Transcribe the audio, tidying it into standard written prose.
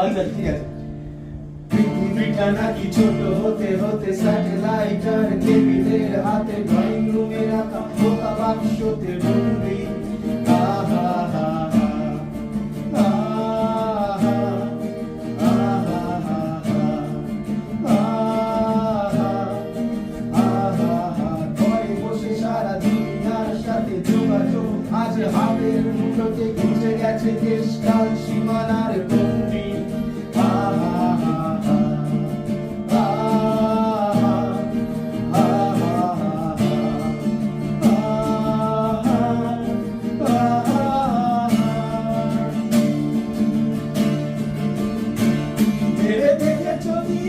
আচ্ছা ঠিক আছে। পৃথিবীটা নাকি ছোট হতে হতে স্যাটেলাইট আর টেবিলের হাতে ড্রয়িং রুমে রাখা পোকা বাক্সতে বন্দি। আহা হা হা আহা আহা আহা আহা ঘরে বসে সারা দুনিয়ার সাথে যোগাযোগ আজ হাতের মুঠোতে ঘুচে গেছে দেশ কাল সীমানার গণ্ডি। ভেবে দেখেছো কি